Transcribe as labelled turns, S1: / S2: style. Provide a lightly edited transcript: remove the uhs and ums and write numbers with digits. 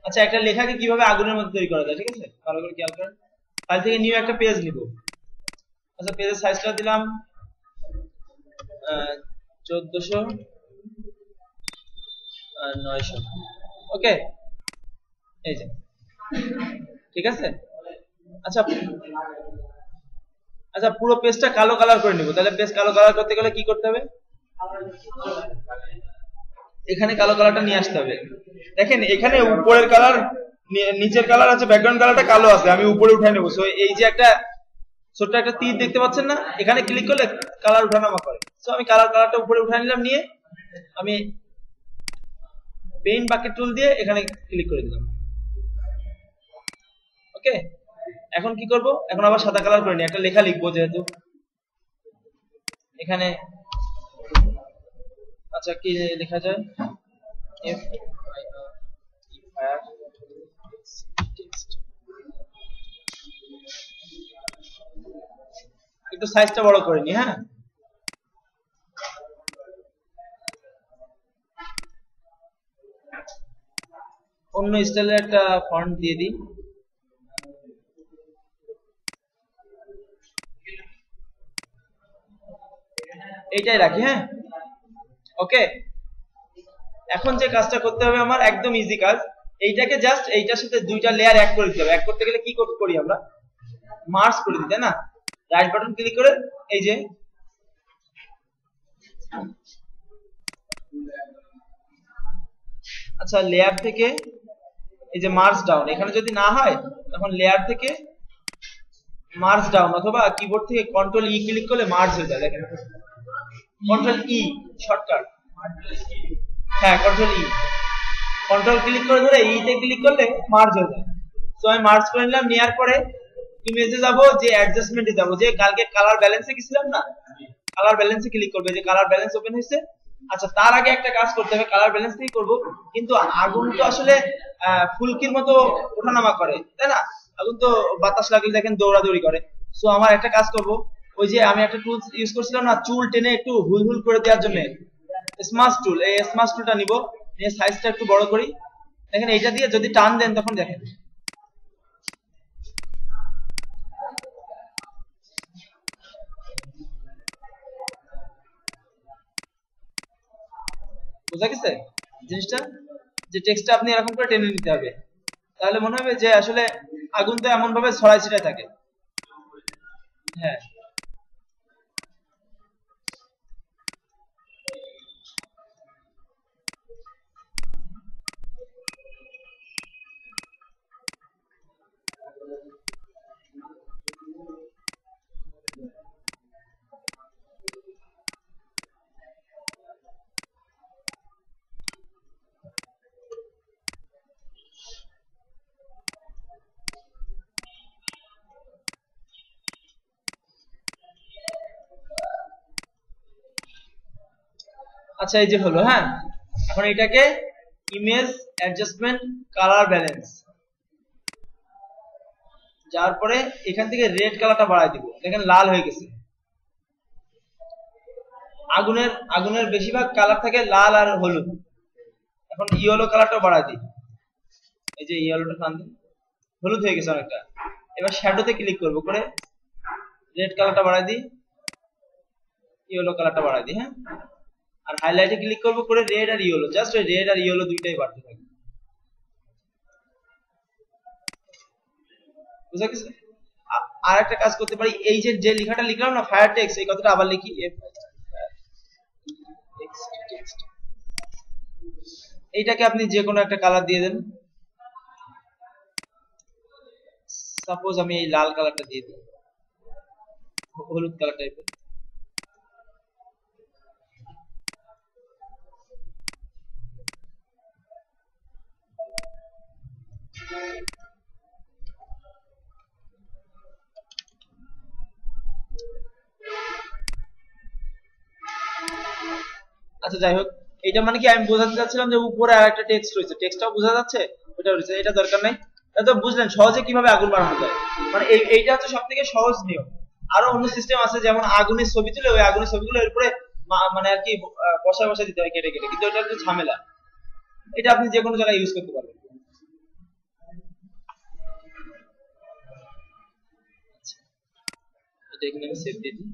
S1: আচ্ছা, একটা লেখাকে কিভাবে আগুনের মধ্যে তৈরি করা যায়, ঠিক আছে, ভালো করে খেয়াল করেন। ফাইল থেকে নিউ একটা পেজ নিব। আচ্ছা, পেজের সাইজটা দিলাম 1400 আর 900। ওকে, এই যে ঠিক আছে। আচ্ছা আচ্ছা, পুরো পেজটা কালো কালার করে নিব। তাহলে পেজ কালো কালার করতে গেলে কি করতে হবে? এখানে কালো কালারটা নিয়ে আসতে হবে। দেখেন এখানে উপরের কালার নিচের কালার আছে, ব্যাকগ্রাউন্ড কালারটা কালো আছে, আমি উপরে উঠাই নেব। সো এই যে একটা ছোট্ট একটা তীর দেখতে পাচ্ছেন না, এখানে ক্লিক করলে কালার উঠানামা করে। সো আমি কালারটা উপরে উঠাই নিলাম, নিয়ে আমি পেইন্ট বাকেট টুল দিয়ে এখানে ক্লিক করে দিলাম। ওকে, এখন কি করব? এখন আবার সাদা কালার করে নিই, একটা লেখা লিখবো যেহেতু এখানে। আচ্ছা, কি লেখা যায়? একটু সাইজটা বড় করে নি। হ্যাঁ, অন্য স্টাইলের একটা ফন্ট দিয়ে দিই। এইটাই রাখি। হ্যাঁ, ওকে। এখন যে কাজটা করতে হবে আমার, একদম ইজি কাজ। এইটাকে জাস্ট এইটার সাথে দুইটা লেয়ার এক করে দিতে হবে। এক করতে গেলে কি করি আমরা? মার্জ করে দিই, তাই না? রাইট বাটন ক্লিক করে এই যে আচ্ছা, লেয়ার থেকে এই যে মার্জ ডাউন, এখানে যদি না হয় তখন লেয়ার থেকে মার্জ ডাউন, অথবা কিবোর্ড থেকে কন্ট্রোল ই ক্লিক করলে মার্জ হয়ে যায়। দেখেন, কন্ট্রোল ই শর্টকাট। হ্যাঁ, কন্ট্রোল ই, কন্ট্রোল ক্লিক করে ধরে ই তে ক্লিক করলে মার্জ হয়ে যায়। সো আমি মার্জ করে নিলাম। নেওয়ার পরে ইমেজে যাব, যে অ্যাডজাস্টমেন্টে যাব, যে কালকে কালার ব্যালেন্সে গেছিলাম না, কালার ব্যালেন্সে ক্লিক করবে, যে কালার ব্যালেন্স ওপেন হয়েছে। আচ্ছা, তার আগে একটা কাজ করতে হবে, কালার ব্যালেন্স থেকেই করব, কিন্তু আগুন তো আসলে ফুলকির মতো ওঠানামা করে, তাই না? আগুন তো বাতাস লাগলে দেখেন দৌড়াদৌড়ি করে। সো আমার একটা কাজ করব, ওই যে আমি একটা টুল ইউজ করছিলাম না, চুল টেনে একটু হুল হুল করে দেওয়ার জন্য, স্মাশ টুল। এই স্মাশ টুলটা নিব, নিয়ে সাইজটা একটু বড় করি। দেখেন এইটা দিয়ে যদি টান দেন তখন দেখেন বোঝা গেছে জিনিসটা, যে টেক্সটটা আপনি এরকম করে টেনে নিতে হবে, তাহলে মনে হবে যে আসলে আগুন তো এমন ভাবে ছড়াই ছিটায় থাকে। হ্যাঁ, আচ্ছা, এই যে হলো। হ্যাঁ, এখন এটাকে ইমেজ অ্যাডজাস্টমেন্ট কালার ব্যালেন্স, যার পরে এখান থেকে রেড কালারটা বাড়াই দিব। দেখেন লাল হয়ে গেছে। আগুনের বেশিরভাগ কালার থাকে লাল আর হলুদ। এখন ইয়েলো কালারটা বাড়াই দিই, এই যে ইয়েলোটা টান দিই, হলুদ হয়ে গেছে অনেকটা। এবার শ্যাডোতে ক্লিক করব, করে রেড কালারটা বাড়াই দিই, ইয়েলো কালারটা বাড়াই দিই। হ্যাঁ, আর হাইলাইটে ক্লিক করব, করে রেড আর ইয়েলো, জাস্ট রেড আর ইয়েলো দুইটাই বাড়তে থাকবে। বুঝা গেছে? আর একটা কাজ করতে পারি, এই যে লেখাটা লিখলাম না, ফায়ার টেক্সট, এই কথাটা আবার লিখি, এইটাকে আপনি যে কোনো একটা কালার দিয়ে দেন। সাপোজ আমি এই লাল কালারটা দিয়ে দিই, হলুদ কালার টাইপের। আচ্ছা, যাই হোক, এটা মানে কি আমি বোঝাতে চাচ্ছিলাম যে উপরে আর একটা টেক্সট রয়েছে, টেক্সটটাও বোঝা যাচ্ছে, ওটা রয়েছে, এটা দরকার নাই। তো বুঝলেন সহজে কিভাবে আগুন বানানো যায়। মানে এইটা হচ্ছে সবথেকে সহজ নিয়ম। আরো অন্য সিস্টেম আছে, যেমন আগুনের ছবি তুলে ওই আগুনের ছবিগুলো এর উপরে মানে আর কি বসায় বসায় দিতে হয় কেটে কেটে, কিন্তু এটা একটু ঝামেলা। এটা আপনি যে কোনো জায়গায় ইউজ করতে পারবেন। এটা এখানে আমি সেভ দিয়ে দিই।